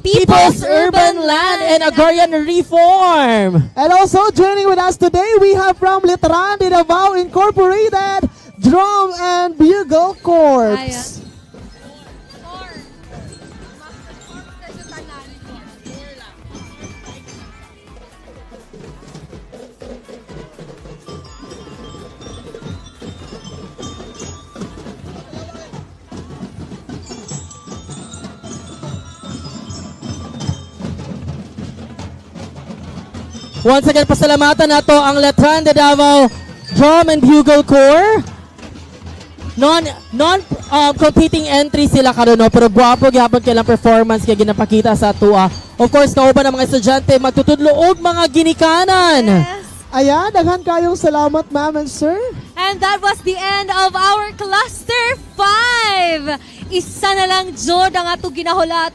People's Urban Land and Agrarian Reform. And also joining with us today, we have from Letran de Davao Incorporated Drum and Bugle Corps. Once again, pasalamatan nato ang Letran de Davao Drum and Bugle Corps. Non-competing entry sila karon, no? Pero guwapo gyapon kailang performance kay ginapakita sa atua. Of course, kauban ang mga estudyante magtutudlo og mga ginikanan. Yes. Ayan, daghan kayong salamat, ma'am and sir. And that was the end of our Cluster 5. Isa na lang, Jod, ang ato ginahulat